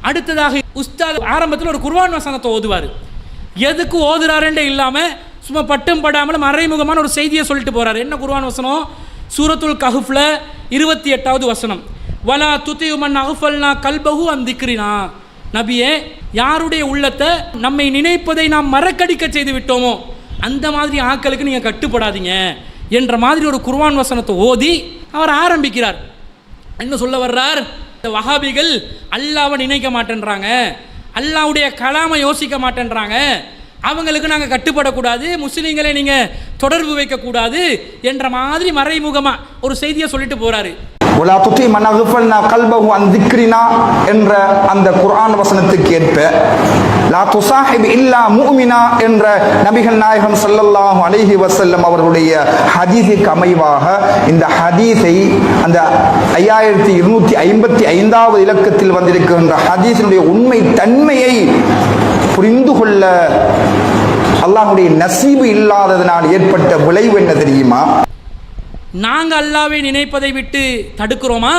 அடுத்ததாக உஸ்தாத் ஆரம்பத்தில் ஒரு குர்ஆன் வசனத்தை ஓதுவார். எதுக்கு ஓதுறாருன்றே இல்லாமல் சும்மா பட்டும் படாமல் மறைமுகமான ஒரு செய்தியை சொல்லிட்டு போகிறார். என்ன குர்ஆன் வசனம்? சூரத்துல் கஹ்ஃப்ல 28வது வசனம், வலா துதியு மன் அஃபல்னா கல்பஹு அன் திக்ரினா. நபியே, யாருடைய உள்ளத்தை நம்மை நினைப்பதை நாம் மறக்கடிக்க செய்து விட்டோமோ அந்த மாதிரி ஆட்களுக்கு நீங்கள் கட்டுப்படாதீங்க என்ற மாதிரி ஒரு குர்ஆன் வசனத்தை ஓதி அவர் ஆரம்பிக்கிறார். என்ன சொல்ல வர்றார்? இந்த வஹாபிகள் அல்லாஹ்வை நினைக்க மாட்டேன்றாங்க, அல்லாஹ்வுடைய கலாமை யோசிக்க மாட்டேன்றாங்க, அவங்களுக்கு நாங்கள் கட்டுப்படக்கூடாது, முஸ்லீம்களை நீங்கள் தொடர்பு வைக்கக்கூடாது என்ற மாதிரி மறைமுகமாக ஒரு செய்தியை சொல்லிட்டு போகிறாரு. வலா துதி மன் அஃபல்னா கல்பஹு அன் திக்ரினா என்ற அந்த குர்ஆன் வசனத்துக்கு ஏற்ப லா துசாஹிப் இல்லா முஃமினா என்ற நபிகள் நாயகம் ஸல்லல்லாஹு அலைஹி வஸல்லம் அவர்களுடைய ஹதீஸுக்கு அமைவாக இந்த ஹதீஸை அந்த 5255வது இலக்கத்தில் வந்திருக்கின்ற ஹதீஸினுடைய உண்மை தன்மையை புரிந்து கொள்ள அல்லாஹ்வுடைய நசீபு இல்லாததனால் ஏற்பட்ட விளைவு என்ன தெரியுமா? நாங்கள் அல்லாஹ்வை நினைப்பதை விட்டு தடுக்கிறோமா,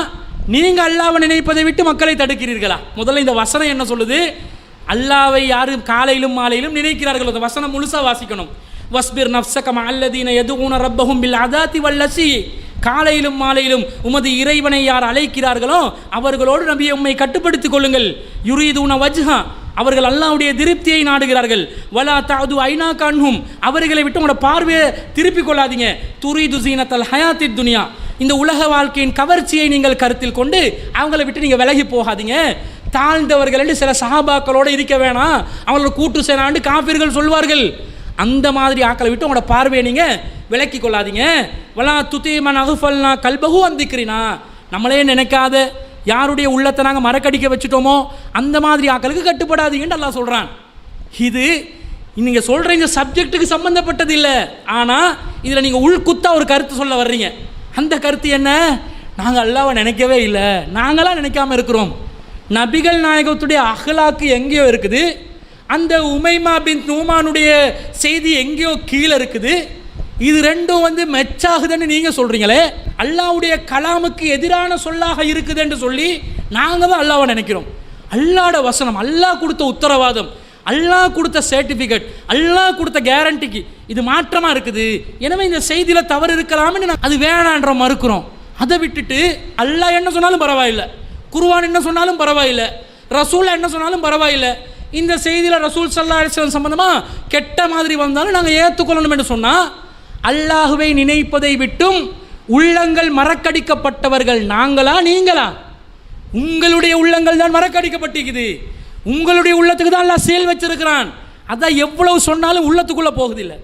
நீங்கள் அல்லாஹ்வை நினைப்பதை விட்டு மக்களை தடுக்கிறீர்களா? முதல்ல இந்த வசனம் என்ன சொல்லுது? அல்லாஹ்வை யாரு காலையிலும் மாலையிலும் நினைக்கிறார்களோ அந்த வசனம் முழுசா வாசிக்கணும். வஸ்பிர் நஃப்ஸக மஅல்லதீன யதுஊன ரப்பஹும் பில் அதாத்தி வல்லஸி. காலையிலும் மாலையிலும் உமது இறைவனை யார் அழைக்கிறார்களோ அவர்களோடு நபியை உம்மை கட்டுப்படுத்திக் கொள்ளுங்கள். யுரீதுன வஜ்ஹா, அவர்கள் அல்லாஹ்வுடைய திருப்தியை நாடுகிறார்கள். வலா தஅது ஐனாக அன்ஹும், அவர்களை விட்டு உங்களோட பார்வையை திருப்பிக் கொள்ளாதீங்க. துரீது ஸீனத்தல் ஹயாத்தித் துன்யா, இந்த உலக வாழ்க்கையின் கவர்ச்சியை நீங்கள் கருத்தில் கொண்டு அவங்களை விட்டு நீங்கள் விலகி போகாதீங்க. தாழ்ந்தவர்கள் என்று சில சஹாபாக்களோடு இருக்க வேணாம், அவங்களோட கூட்டு சேனாண்டு காஃபிர்கள் சொல்வார்கள். அந்த மாதிரி ஆக்களை விட்டு உங்களோட பார்வையை நீங்கள் விலக்கி கொள்ளாதீங்க. வலா துதி மன் அஃபல்னா கல்பஹு அன் திக்ரினா, நம்மளே நினைக்காத யாருடைய உள்ளத்தை நாங்கள் மறக்கடிக்க வச்சுட்டோமோ அந்த மாதிரி ஆக்களுக்கு கட்டுப்படாதீங்கன்னு அல்லாஹ் சொல்கிறான். இது நீங்கள் சொல்கிற இந்த சப்ஜெக்ட்டுக்கு சம்மந்தப்பட்டது இல்லை, ஆனால் இதில் நீங்கள் உள்குத்தா ஒரு கருத்து சொல்ல வர்றீங்க. அந்த கருத்து என்ன? நாங்கள் அல்லாஹ்வை நினைக்கவே இல்லை, நாங்களாம் நினைக்காமல் இருக்கிறோம். நபிகள் நாயகத்துடைய அஹ்லாக்கு எங்கேயோ இருக்குது, அந்த உமைமா பின் நூமானுடைய செய்தி எங்கேயோ கீழே இருக்குது. இது ரெண்டும் மெச்சாகுதுன்னு நீங்கள் சொல்கிறீங்களே, அல்லாஹ்வுடைய கலாமுக்கு எதிரான சொல்லாக இருக்குதுன்னு சொல்லி நாங்கள் தான் அல்லாஹ்வை நினைக்கிறோம். அல்லாஹ்வோட வசனம், அல்லாஹ் கொடுத்த உத்தரவாதம், அல்லாஹ் கொடுத்த சர்டிஃபிகேட், அல்லாஹ் கொடுத்த கேரண்டிக்கு இது மாற்றமாக இருக்குது. எனவே இந்த செய்தியில் தவறு இருக்கலாம்னு அது வேணான்ற மறுக்கிறோம். அதை விட்டுட்டு அல்லாஹ் என்ன சொன்னாலும் பரவாயில்லை, குர்ஆன் என்ன சொன்னாலும் பரவாயில்லை, ரசூல் என்ன சொன்னாலும் பரவாயில்லை, இந்த செய்தியில் ரசூல் ஸல்லல்லாஹு அலைஹி வஸல்லம் சம்பந்தமாக கெட்ட மாதிரி வந்தாலும் நாங்கள் ஏற்றுக்கொள்ளணும் என்று சொன்னால், அல்லாஹ்வை நினைப்பதை விட்டும் உள்ளங்கள் மறக்கடிக்கப்பட்டவர்கள் நாங்களா நீங்களா? உங்களுடைய உள்ளங்கள் தான் மறக்கடிக்கப்பட்டிருக்குது. உங்களுடைய உள்ளத்துக்கு தான் அல்லாஹ் செயல் வச்சிருக்கிறான். அதான் எவ்வளவு சொன்னாலும் உள்ளத்துக்குள்ளே போகுதில்லை,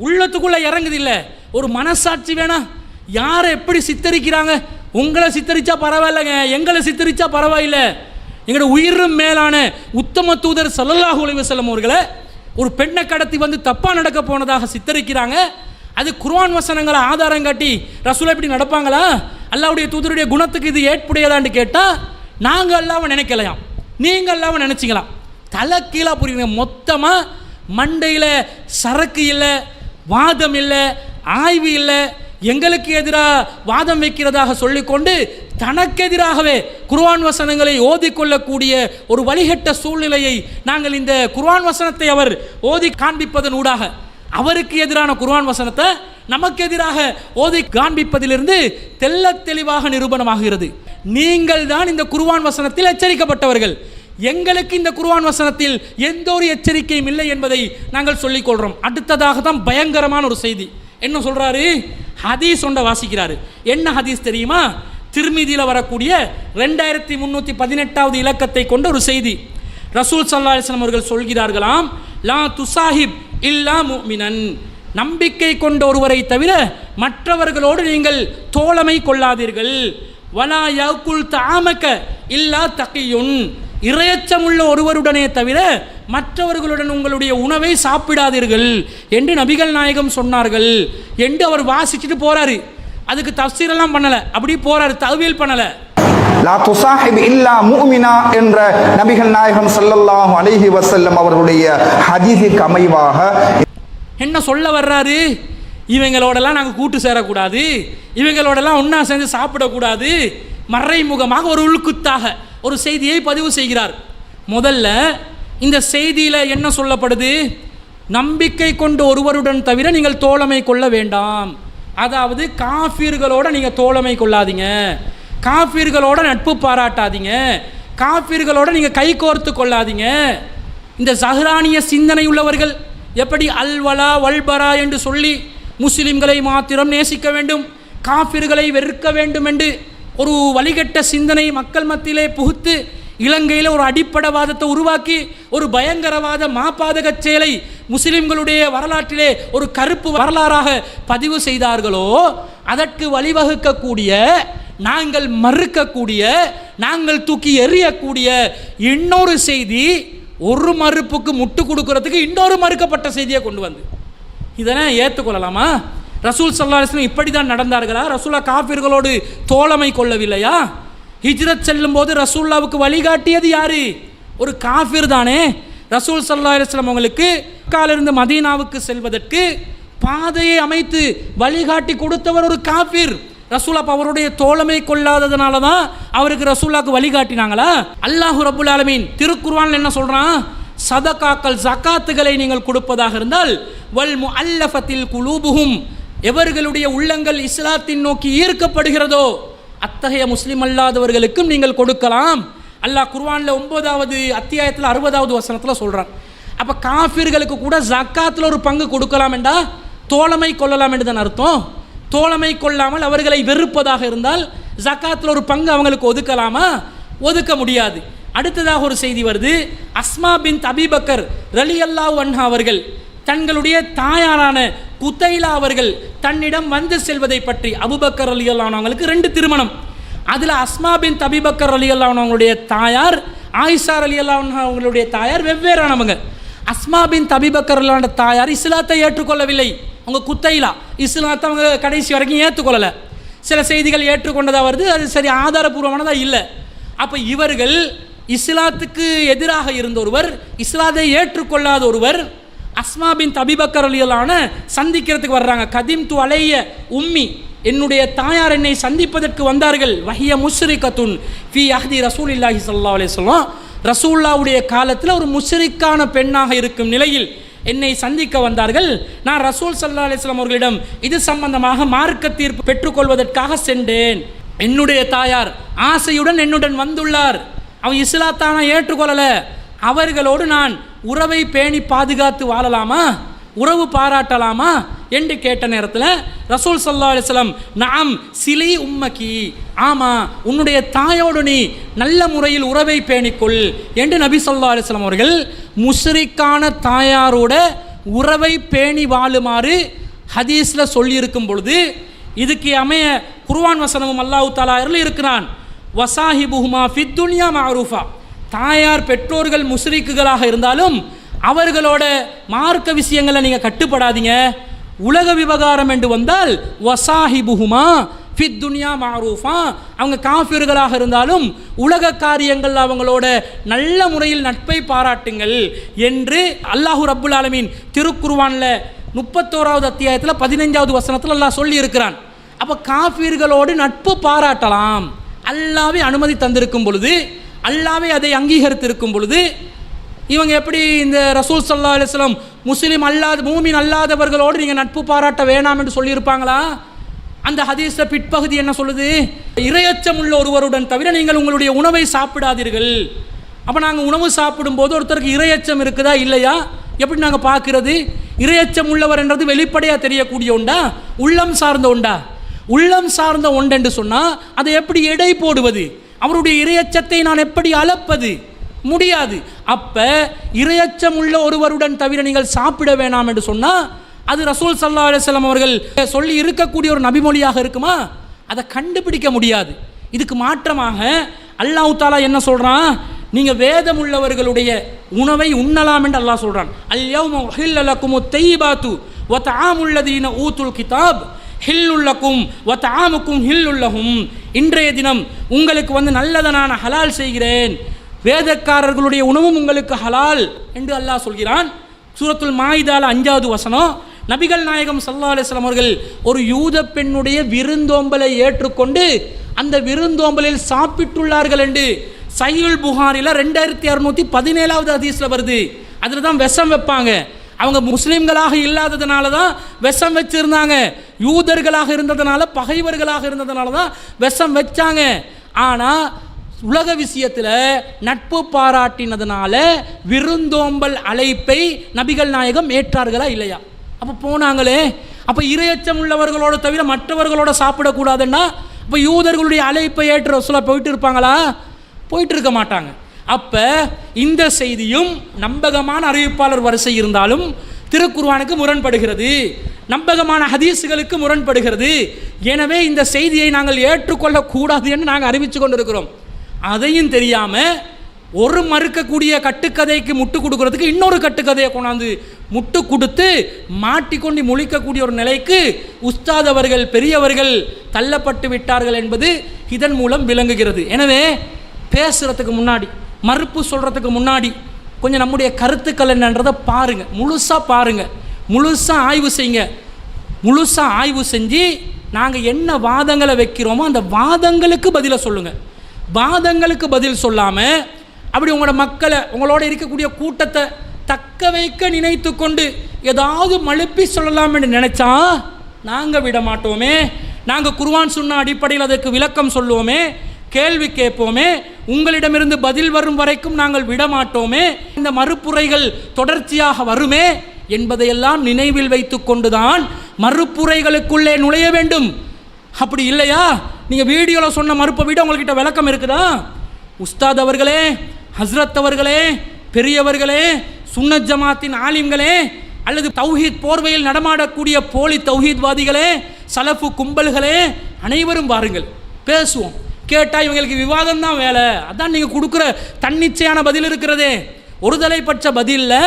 உள்ளத்துக்குள்ளே இறங்குதில்லை. ஒரு மனசாட்சி வேணா? யாரை எப்படி சித்தரிக்கிறாங்க? உங்களை சித்தரிச்சா பரவாயில்லைங்க, எங்களை சித்தரிச்சா பரவாயில்லை. எங்களோட உயிரும் மேலான உத்தம தூதர் ஸல்லல்லாஹு அலைஹி வஸல்லம் அவர்களை ஒரு பெண்ணை கடத்தி தப்பாக நடக்க போனதாக சித்தரிக்கிறாங்க. அது குர்ஆன் வசனங்களை ஆதாரம் காட்டி ரசூல் எப்படி நடப்பாங்களா? அல்லாஹ்வுடைய தூதருடைய குணத்துக்கு இது ஏற்புடையதான்னு கேட்டால் நாங்கள் அல்லாஹ்வை நினைக்கலையாம், நீங்கள் அல்லாஹ்வை நினச்சிக்கலாம். தலை கீழாக புரியுங்க. மொத்தமாக மண்டையில் சரக்கு இல்லை, வாதம் இல்லை, ஆய்வு இல்லை, எங்களுக்கு எதிராக வாதம் வைக்கிறதாக சொல்லிக்கொண்டு தனக்கு எதிராகவே குர்ஆன் வசனங்களை ஓதிக்கொள்ளக்கூடிய ஒரு வழிகட்ட சூழ்நிலையை நாங்கள் இந்த குர்ஆன் வசனத்தை அவர் ஓதி காண்பிப்பதன் ஊடாக அவருக்கு எதிரான குர்ஆன் வசனத்தை நமக்கு எதிராக ஓதி காண்பிப்பதிலிருந்து தெள்ள தெளிவாக நிரூபணமாகிறது. நீங்கள் தான் இந்த குர்ஆன் வசனத்தில் எச்சரிக்கப்பட்டவர்கள், எங்களுக்கு இந்த குர்ஆன் வசனத்தில் எந்த ஒரு எச்சரிக்கையும் இல்லை என்பதை நாங்கள் சொல்லிக்கொள்கிறோம். அடுத்ததாக தான் பயங்கரமான ஒரு செய்தி. என்ன சொல்கிறாரு? ஹதீஸ் ஒன்றை வாசிக்கிறாரு. என்ன ஹதீஸ் தெரியுமா? திர்மிதியில் வரக்கூடிய 2318வது இலக்கத்தை கொண்ட ஒரு செய்தி. ரசூல் ஸல்லல்லாஹு அலைஹி வஸல்லம் அவர்கள் சொல்கிறார்களாம், லா துசாஹிப் இல்லா முஃமினன், நம்பிக்கை கொண்ட ஒருவரை தவிர மற்றவர்களோடு நீங்கள் தோழமை கொள்ளாதீர்கள். வலா யகுல் தஆமக இல்லா தகியுன், இறையச்சமுள்ள ஒருவருடனே தவிர மற்றவர்களுடன் உங்களுடைய உணவை சாப்பிடாதீர்கள் என்று நபிகள் நாயகம் சொன்னார்கள் என்று அவர் வாசிச்சுட்டு போறாரு. அதுக்கு தஃசீரெல்லாம் பண்ணலை, அப்படி போறாரு, தஅவீல் பண்ணலை. லா துசாஹிப் இல்லா முஃமினா என்ற நபிகள் நாயகம் ஸல்லல்லாஹு அலைஹி வஸல்லம் அவர்களுடைய ஹதீஸுக்கு அமைவாக என்ன சொல்ல வர்றாரு? இவங்களோடலாம் நாங்கள் கூட்டு சேரக்கூடாது, இவங்களோடலாம் ஒன்றா சேர்ந்து சாப்பிடக்கூடாது. மறைமுகமாக ஒரு உள்குத்தாக ஒரு செய்தியை பதிவு செய்கிறார். முதல்ல இந்த செய்தியில் என்ன சொல்லப்படுது? நம்பிக்கை கொண்ட ஒருவருடன் தவிர நீங்கள் தோழமை கொள்ள வேண்டாம். அதாவது காஃபிர்களோட நீங்கள் தோழமை கொள்ளாதீங்க, காஃபிர்களோட நட்பு பாராட்டாதீங்க, காஃபிர்களோட நீங்கள் கை கோர்த்து கொள்ளாதீங்க. இந்த சஹ்ரானிய சிந்தனை உள்ளவர்கள் எப்படி அல்வலா வல்பரா என்று சொல்லி முஸ்லிம்களை மாத்திரம் நேசிக்க வேண்டும், காஃபிர்களை வெறுக்க வேண்டும் என்று ஒரு வழிகட்ட சிந்தனை மக்கள் மத்தியிலே புகுத்து இலங்கையில் ஒரு அடிப்படைவாதத்தை உருவாக்கி ஒரு பயங்கரவாத மாபாதக செயலை முஸ்லிம்களுடைய வரலாற்றிலே ஒரு கருப்பு வரலாறாக பதிவு செய்தார்களோ, அதற்கு வழிவகுக்கக்கூடிய, நாங்கள் மறுக்கக்கூடிய, நாங்கள் தூக்கி எறியக்கூடிய இன்னொரு செய்தி, ஒரு மறுப்புக்கு முட்டு கொடுக்கறதுக்கு இன்னொரு மறுக்கப்பட்ட செய்தியை கொண்டு வந்து இதனை ஏற்றுக்கொள்ளலாமா? ரசூல் ஸல்லல்லாஹு அலைஹி வஸல்லம் இப்படி தான் நடந்தார்களா? ரசூலா காஃபிர்களோடு தோழமை கொள்ளவில்லையா? ஹிஜ்ரத் செல்லும் போது ரசூல்லாவுக்கு வழிகாட்டியது யாரு? ஒரு காஃபிர் தானே. ரசூல் ஸல்லல்லாஹு அலைஹி வஸல்லம் அவங்களுக்கு மக்காவிலிருந்து மதீனாவுக்கு செல்வதற்கு பாதையை அமைத்து வழிகாட்டி கொடுத்தவர் ஒரு காஃபிர். ரசூலா அவருடைய தோழமை கொள்ளாததுனால தான் அவருக்கு ரசூலாவுக்கு வழிகாட்டினாங்களா? அல்லாஹ் ரப்புல் ஆலமீன் திருக்குர்ஆனில் என்ன சொல்றான்? சதகாக்கள் ஜகாத்துகளை நீங்கள் கொடுப்பதாக இருந்தால் வல் முஅல்லஃபத்தில் குலூபுஹும், எவர்களுடைய உள்ளங்கள் இஸ்லாத்தின் நோக்கி ஈர்க்கப்படுகிறதோ அத்தகைய முஸ்லிம் அல்லாதவர்களுக்கும் நீங்கள் கொடுக்கலாம். அல்லாஹ் குர்ஆனில் 9வது அத்தியாயத்தில் 60வது வசனத்தில் சொல்கிறான். அப்போ காஃபிர்களுக்கு கூட ஜக்காத்தில் ஒரு பங்கு கொடுக்கலாம் என்றா தோழமை கொள்ளலாம் என்று தான் அர்த்தம். தோழமை கொள்ளாமல் அவர்களை வெறுப்பதாக இருந்தால் ஜக்காத்தில் ஒரு பங்கு அவங்களுக்கு ஒதுக்கலாமா? ஒதுக்க முடியாது. அடுத்ததாக ஒரு செய்தி வருது. அஸ்மா பின்த் அபீபக்கர் ரலியல்லாஹு அன்ஹா அவர்கள் தங்களுடைய தாயாரான குத்தைலா அவர்கள் தன்னிடம் வந்து செல்வதை பற்றி, அபூபக்கர் ரலியல்லாஹு அன்ஹு அவங்களுக்கு 2 திருமணம். அதில் அஸ்மா பின்த் அபீபக்கர் ரலியல்லாஹு அன்ஹு அவங்களுடைய தாயார், ஆயிஷா ரலியல்லாஹு அன்ஹா அவங்களுடைய தாயார் வெவ்வேறானவங்க. அஸ்மா பின்த் அபீபக்கர் ரலியல்லாஹு அன்ஹு தாயார் இஸ்லாத்தை ஏற்றுக்கொள்ளவில்லை. அவங்க குத்தைலா இஸ்லாத்தை அவங்க கடைசி வரைக்கும் ஏற்றுக்கொள்ளலை. சில செய்திகள் ஏற்றுக்கொண்டதாக வருது, அது சரி ஆதாரபூர்வமானதாக இல்லை. அப்போ இவர்கள் இஸ்லாத்துக்கு எதிராக இருந்த ஒருவர், இஸ்லாத்தை ஏற்றுக்கொள்ளாத ஒருவர் அஸ்மா பின்த் அபீபக்கர் ரலியல்லாஹு அன்ஹு சந்திக்கிறதுக்கு வர்றாங்க. கதீம் து அலைய உம்மி, என்னுடைய தாயார் என்னை சந்திப்பதற்கு வந்தார்கள். வஹிய முஷ்ரிகத்துன் ஃபி அஹ்தி ரசூலில்லாஹி ஸல்லல்லாஹு அலைஹி வஸல்லம், ரசூலுல்லாஹ்வுடைய காலத்தில் ஒரு முஷ்ரிக்கான பெண்ணாக இருக்கும் நிலையில் என்னை சந்திக்க வந்தார்கள். நான் ரசூல் ஸல்லல்லாஹு அலைஹி வஸல்லம் அவர்களிடம் இது சம்பந்தமாக மார்க்க தீர்ப்பு பெற்றுக்கொள்வதற்காக சென்றேன். என்னுடைய தாயார் ஆசையுடன் என்னுடன் வந்துள்ளார். அவன் இஸ்லாத்தான ஏற்றுக்கொள்ளலை. அவர்களோடு நான் உறவை பேணி பாதுகாத்து வாழலாமா, உறவு பாராட்டலாமா என்று கேட்ட நேரத்தில் ரசூல் ஸல்லல்லாஹு அலைஹி வஸல்லம் நாம் சிலி உம்மக்கி, ஆமாம் உன்னுடைய தாயோடு நீ நல்ல முறையில் உறவை பேணிக்கொள் என்று நபி ஸல்லல்லாஹு அலைஹி வஸல்லம் அவர்கள் முஷ்ரிக்கான தாயாரோட உறவை பேணி வாழுமாறு ஹதீஸில் சொல்லியிருக்கும் பொழுது, இதுக்கு அமைய குர்ஆன் வசனமும் அல்லாஹ் தஆலா அருளி இருக்கிறான். வசாஹிபுஹுமா ஃபித் துன்யா மஅரூஃபா, தாயார் பெற்றோர்கள் முஷ்ரிக்குகளாக இருந்தாலும் அவர்களோட மார்க்க விஷயங்களை நீங்கள் கட்டுப்படாதீங்க. உலக விவகாரம் என்று வந்தால் வசாஹிபுஹுமா ஃபித் துன்யா மஅரூஃபா, அவங்க காஃபிர்களாக இருந்தாலும் உலக காரியங்கள் அவங்களோட நல்ல முறையில் நட்பை பாராட்டுங்கள் என்று அல்லாஹு ரப்புல் ஆலமீன் திருக்குர்ஆனில் 31வது அத்தியாயத்தில் 15வது வசனத்தில் அல்லாஹ் சொல்லி இருக்கிறான். அப்போ காஃபிர்களோடு நட்பு பாராட்டலாம். அல்லாஹ்வே அனுமதி தந்திருக்கும் பொழுது, அல்லாஹ்வே அதை அங்கீகரித்திருக்கும் பொழுது, இவங்க எப்படி இந்த ரசூல் ஸல்லல்லாஹு அலைஹி வஸல்லம் முஸ்லீம் அல்லாத மூமின் அல்லாதவர்களோடு நீங்கள் நட்பு பாராட்ட வேணாம் என்று சொல்லியிருப்பாங்களா? அந்த ஹதீஸில் பிற்பகுதி என்ன சொல்லுது? இரையச்சம் உள்ள ஒருவருடன் தவிர நீங்கள் உங்களுடைய உணவை சாப்பிடாதீர்கள். அப்போ நாங்கள் உணவு சாப்பிடும்போது ஒருத்தருக்கு இரையச்சம் இருக்குதா இல்லையா எப்படி நாங்கள் பார்க்கறது? இரையச்சம் உள்ளவர் என்றது வெளிப்படையாக தெரியக்கூடிய ஒண்டா, உள்ளம் சார்ந்த ஒண்டா? உள்ளம் சார்ந்த ஒன்று என்று சொன்னால் அதை எப்படி எடை போடுவது? அவருடைய இரையச்சத்தை நான் எப்படி அளப்பது? முடியாது. அப்போ இரையச்சம் உள்ள ஒருவருடன் தவிர நீங்கள் சாப்பிட வேணாம் என்று சொன்னால் அது ரசூல் ஸல்லல்லாஹு அலைஹி வஸல்லம் அவர்கள் சொல்லி இருக்கக்கூடிய ஒரு நபிமொழியாக இருக்குமா? அதை கண்டுபிடிக்க முடியாது. இதுக்கு மாற்றமாக அல்லாஹ் தஆலா என்ன சொல்கிறான்? நீங்கள் வேதம் உள்ளவர்களுடைய உணவை உண்ணலாம் என்று அல்லாஹ் சொல்கிறான். அல்-யௌம உஹில்ல லக்குமுத் தய்யிபாத்து வ தஆமுல் லதீன ஊதுல் கிதாப் ஹில்லுல் லக்கும் வ தஆமுக்கும் ஹில்லுல் லஹும், இன்றைய தினம் உங்களுக்கு நல்லதை நான் ஹலால் செய்கிறேன், வேதக்காரர்களுடைய உணவும் உங்களுக்கு ஹலால் என்று அல்லாஹ் சொல்கிறான். சூரத்துல் மாயிதால 5வது வசனம். நபிகள் நாயகம் ஸல்லல்லாஹு அலைஹி வஸல்லம் அவர்கள் ஒரு யூத பெண்ணுடைய விருந்தோம்பலை ஏற்றுக்கொண்டு அந்த விருந்தோம்பலில் சாப்பிட்டுள்ளார்கள் என்று சஹீஹுல் புகாரில 2617வது ஹதீஸில் வருது. அதில் தான் விஷம் வைப்பாங்க. அவங்க முஸ்லீம்களாக இல்லாததுனால தான் விஷம் வச்சிருந்தாங்க. யூதர்களாக இருந்ததுனால, பகைவர்களாக இருந்ததுனால தான் விஷம் வச்சாங்க. ஆனால் உலக விஷயத்தில் நட்பு பாராட்டினதுனால விருந்தோம்பல் அழைப்பை நபிகள் நாயகம் ஏற்றார்களா இல்லையா? அப்போ போனாங்களே, அப்போ இரையச்சம் உள்ளவர்களோட தவிர மற்றவர்களோட சாப்பிடக்கூடாதுன்னா அப்போ யூதர்களுடைய அழைப்பை ஏற்ற ரசூலா போயிட்டு இருப்பாங்களா? போயிட்டு இருக்க மாட்டாங்க. அப்போ இந்த செய்தியும் நம்பகமான அறிவிப்பாளர் வரிசை இருந்தாலும் திருக்குர்ஆனுக்கு முரண்படுகிறது, நம்பகமான ஹதீஸுகளுக்கு முரண்படுகிறது. எனவே இந்த செய்தியை நாங்கள் ஏற்றுக்கொள்ளக்கூடாது என்று நாங்கள் அறிவித்து கொண்டிருக்கிறோம். அதையும் தெரியாமல் ஒரு மறுக்கக்கூடிய கட்டுக்கதைக்கு முட்டு கொடுக்கறதுக்கு இன்னொரு கட்டுக்கதையை கொண்டாந்து முட்டு கொடுத்து மாட்டிக்கொண்டு முழிக்கக்கூடிய ஒரு நிலைக்கு உஸ்தாத் அவர்கள், பெரியவர்கள் தள்ளப்பட்டு விட்டார்கள் என்பது இதன் மூலம் விளங்குகிறது. எனவே பேசுகிறதுக்கு முன்னாடி, மறுப்பு சொல்கிறதுக்கு முன்னாடி கொஞ்சம் நம்முடைய கருத்துக்கள் என்னன்றதை பாருங்கள், முழுசாக பாருங்கள், முழுசாக ஆய்வு செய்யுங்க. முழுசாக ஆய்வு செஞ்சு நாங்கள் என்ன வாதங்களை வைக்கிறோமோ அந்த வாதங்களுக்கு பதிலை சொல்லுங்கள். வாதங்களுக்கு பதில் சொல்லாமல் அப்படி உங்களோட மக்களை, உங்களோட இருக்கக்கூடிய கூட்டத்தை தக்க வைக்க நினைத்து கொண்டு ஏதாவது மழுப்பி சொல்லலாம் என்று நினைச்சா நாங்கள் விட மாட்டோமே. நாங்கள் குர்ஆன் சுன்னா அடிப்படையில் அதற்கு விளக்கம் சொல்லுவோமே, கேள்வி கேட்போமே, உங்களிடமிருந்து பதில் வரும் வரைக்கும் நாங்கள் விட மாட்டோமே. இந்த மறுப்புரைகள் தொடர்ச்சியாக வருமே என்பதையெல்லாம் நினைவில் வைத்து கொண்டுதான் மறுப்புரைகளுக்குள்ளே நுழைய வேண்டும். அப்படி இல்லையா, நீங்கள் வீடியோவில் சொன்ன மறுப்பை விட உங்கள்கிட்ட விளக்கம் இருக்குதா? உஸ்தாத் அவர்களே, ஹஸ்ரத் அவர்களே, பெரியவர்களே, சுன்னத் ஜமாத்தின் ஆலிம்களே, அல்லது தௌஹீத் போர்வையில் நடமாடக்கூடிய போலி தௌஹீத்வாதிகளே, சலஃபு கும்பல்களே, அனைவரும் வாருங்கள், பேசுவோம். கேட்டால் இவங்களுக்கு விவாதம் தான் வேலை. அதான் நீங்கள் கொடுக்குற தன்னிச்சையான பதில் இருக்கிறதே, ஒரு தலைப்பட்ச பதிலில்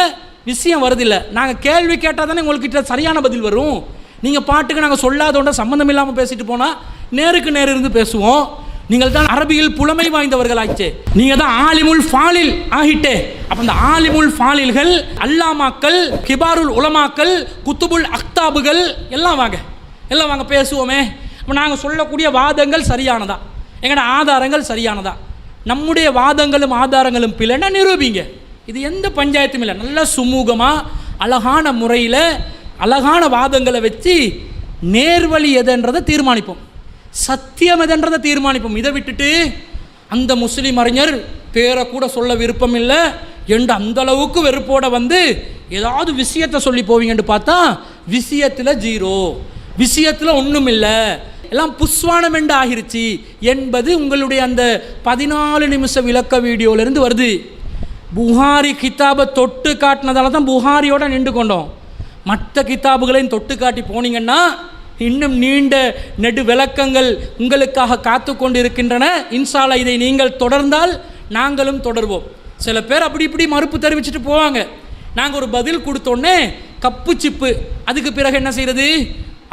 விஷயம் வருதில்லை. நாங்கள் கேள்வி கேட்டால் தானே உங்கள்கிட்ட சரியான பதில் வரும். நீங்கள் பாட்டுக்கு நாங்கள் சொல்லாதோண்ட சம்மந்தம் இல்லாமல் பேசிட்டு போனால் நேருக்கு நேர் இருந்து பேசுவோம். நீங்கள் தான் அரபியில் புலமை வாய்ந்தவர்கள் ஆயிடுச்சு, நீங்கள் தான் ஆலிமுல் ஃபாலில் ஆகிட்டே. அப்போ இந்த ஆலிமுல் ஃபாலில்கள், அல்லாமாக்கள், கிபாருல் உலமாக்கள், குத்துபுல் அக்தாபுகள் எல்லாம் வாங்க, எல்லாம் வாங்க பேசுவோமே. இப்போ நாங்கள் சொல்லக்கூடிய வாதங்கள் சரியானதா, எங்களோட ஆதாரங்கள் சரியானதா? நம்முடைய வாதங்களும் ஆதாரங்களும் பிள்ளைன்னா நிரூபிங்க. இது எந்த பஞ்சாயத்தும் இல்லை. நல்ல சுமூகமாக அழகான முறையில் அழகான வாதங்களை வச்சு நேர்வழி எதுன்றதை தீர்மானிப்போம், சத்தியம் எதுன்றதை தீர்மானிப்போம். இதை விட்டுட்டு அந்த முஸ்லீம் அறிஞர் பேரை கூட சொல்ல விருப்பம் இல்லை என்று அந்த அளவுக்கு வெறுப்போட வந்து ஏதாவது விஷயத்தை சொல்லி போவீங்கன்னு பார்த்தா விஷயத்தில் ஜீரோ, விஷயத்தில் ஒன்றும் இல்லை, எல்லாம் புஸ்வானம் என்று ஆகிருச்சு என்பது உங்களுடைய அந்த 14 நிமிஷ விளக்க வீடியோவிலேருந்து வருது. புகாரி கிதாபை தொட்டு காட்டினதால தான் புகாரியோட நின்று கொண்டோம். மற்ற கிதாபுகளையும் தொட்டு காட்டி போனீங்கன்னா இன்னும் நீண்ட நெடு விளக்கங்கள் உங்களுக்காக காத்து கொண்டு இருக்கின்றன. இன்ஷா அல்லாஹ் இதை நீங்கள் தொடர்ந்தால் நாங்களும் தொடர்வோம். சில பேர் அப்படி இப்படி மறுப்பு தெரிவிச்சுட்டு போவாங்க. நாங்கள் ஒரு பதில் கொடுத்தோன்னே கப்பு சிப்பு. அதுக்கு பிறகு என்ன செய்கிறது?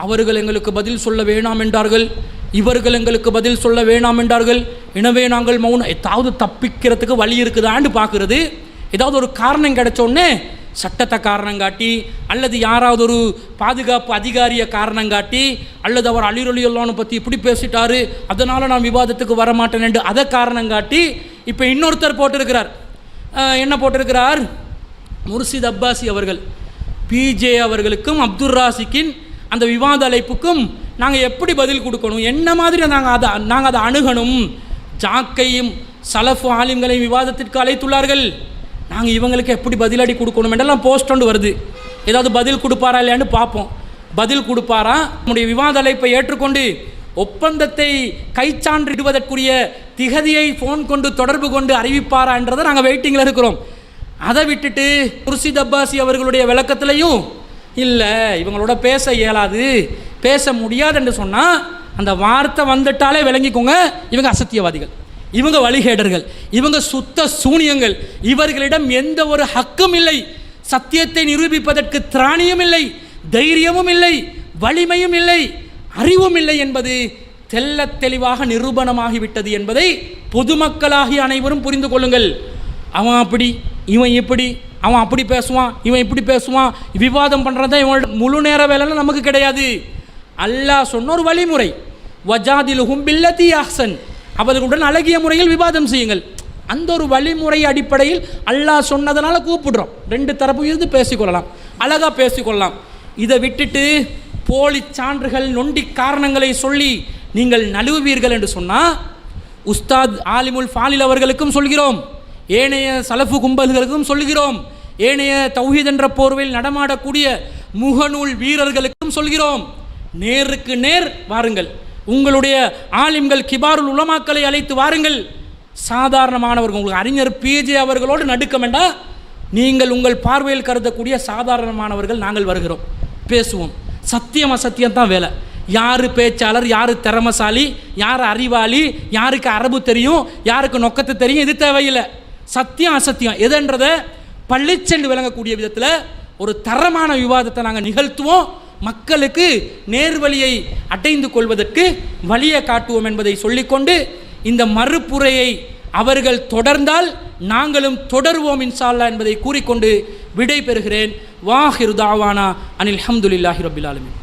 அவர்கள் எங்களுக்கு பதில் சொல்ல வேணாம் என்றார்கள், இவர்கள் எங்களுக்கு பதில் சொல்ல வேணாம் என்றார்கள், எனவே நாங்கள் மௌனம். ஏதாவது தப்பிக்கிறதுக்கு வழி இருக்குதான்னு பார்க்குறது. ஏதாவது ஒரு காரணம் கிடைச்சோடனே சட்டத்தை காரணம் காட்டி, அல்லது யாராவது ஒரு பாதுகாப்பு அதிகாரியை காரணம் காட்டி, அல்லது அவர் அலிரலியல்லான்னு பற்றி இப்படி பேசிட்டாரு அதனால் நான் விவாதத்துக்கு வரமாட்டேன் என்று அதை காரணம் காட்டி இப்போ இன்னொருத்தர் போட்டிருக்கிறார். என்ன போட்டிருக்கிறார்? முர்ஷித் அப்பாசி அவர்கள் பிஜே அவர்களுக்கும் அப்துல் ராசிக்கின் அந்த விவாத அழைப்புக்கும் நாங்கள் எப்படி பதில் கொடுக்கணும், என்ன மாதிரி நாங்கள் அதை அணுகணும். ஜாக்கையும் சலஃபு ஆலிம்களையும் விவாதத்திற்கு அழைத்துள்ளார்கள், நாங்கள் இவங்களுக்கு எப்படி பதிலடி கொடுக்கணும் என்றெல்லாம் போஸ்ட் ஒன்று வருது. ஏதாவது பதில் கொடுப்பாரா இல்லையான்னு பார்ப்போம். பதில் கொடுப்பாரா, நம்முடைய விவாத அழைப்பை ஏற்றுக்கொண்டு ஒப்பந்தத்தை கைச்சான்றிடுவதற்குரிய திகதியை ஃபோன் கொண்டு தொடர்பு கொண்டு அறிவிப்பாரா என்றதை நாங்கள் வெயிட்டிங்கில் இருக்கிறோம். அதை விட்டுட்டு முர்ஷித் அப்பாசி அவர்களுடைய விளக்கத்திலையும் இல்லை இவங்களோட பேச இயலாது, பேச முடியாது என்று சொன்னால் அந்த வார்த்தை வந்துட்டாலே விளங்கிக்கோங்க, இவங்க அசத்தியவாதிகள், இவங்க வழிகேடர்கள், இவங்க சுத்த சூனியங்கள், இவர்களிடம் எந்த ஒரு ஹக்கும் இல்லை, சத்தியத்தை நிரூபிப்பதற்கு திராணியும் இல்லை, தைரியமும் இல்லை, வலிமையும் இல்லை, அறிவும் இல்லை என்பது தெல்ல தெளிவாக நிரூபணமாகிவிட்டது என்பதை பொதுமக்களாகிய அனைவரும் புரிந்து கொள்ளுங்கள். அவன் அப்படி, இவன் இப்படி, அவன் அப்படி பேசுவான், இவன் இப்படி பேசுவான், விவாதம் பண்ணுறதா இவனோட முழு நேர வேலைலாம் நமக்கு கிடையாது. அல்லாஹ் சொன்ன ஒரு வழிமுறை, வஜாதிலுஹும் பில்லதி அஹ்சன், அவர்களுடன் அழகிய முறையில் விவாதம் செய்யுங்கள். அந்த ஒரு வழிமுறை அடிப்படையில் அல்லாஹ் சொன்னதனால கூப்பிடுறோம். ரெண்டு தரப்பு இருந்து பேசிக்கொள்ளலாம், அழகாக பேசிக்கொள்ளலாம். இதை விட்டுட்டு போலி சான்றுகள் நொண்டி காரணங்களை சொல்லி நீங்கள் நழுவுவீர்கள் என்று சொன்னால் உஸ்தாத் ஆலிமுல் ஃபாலில் அவர்களுக்கும் சொல்கிறோம், ஏனைய சலஃபு கும்பல்களுக்கும் சொல்கிறோம், ஏனைய தௌஹீத் என்ற போர்வையில் நடமாடக்கூடிய முகநூல் வீரர்களுக்கும் சொல்கிறோம், நேருக்கு நேர் வாருங்கள். உங்களுடைய ஆலிம்கள் கிபாருல் உலமாக்களை அழைத்து வாருங்கள். சாதாரணமானவர்கள், உங்களுக்கு அறிஞர் பிஜே அவர்களோடு நடுக்க வேண்டாம். நீங்கள் உங்கள் பார்வையில் கருதக்கூடிய சாதாரணமானவர்கள் நாங்கள் வருகிறோம், பேசுவோம். சத்தியம் அசத்தியம் தான் வேலை. யார் பேச்சாளர், யார் திறமசாலி, யார் அறிவாளி, யாருக்கு அரபு தெரியும், யாருக்கு நொக்கத்து தெரியும், இது தேவையில்லை. சத்தியம் அசத்தியம் எதுன்றதை பள்ளிச்சென்று விளங்கக்கூடிய விதத்தில் ஒரு தரமான விவாதத்தை நாங்கள் நிகழ்த்துவோம். மக்களுக்கு நேர்வழியை அடைந்து கொள்வதற்கு வழியை காட்டுவோம் என்பதை சொல்லிக்கொண்டு, இந்த மறுப்புரையை அவர்கள் தொடர்ந்தால் நாங்களும் தொடருவோம் இன்ஷா அல்லாஹ் என்பதை கூறிக்கொண்டு விடை பெறுகிறேன். வாஹிரு தாவானா அனில் ஹம்துலில்லாஹி ரப்பில் ஆலமீன்.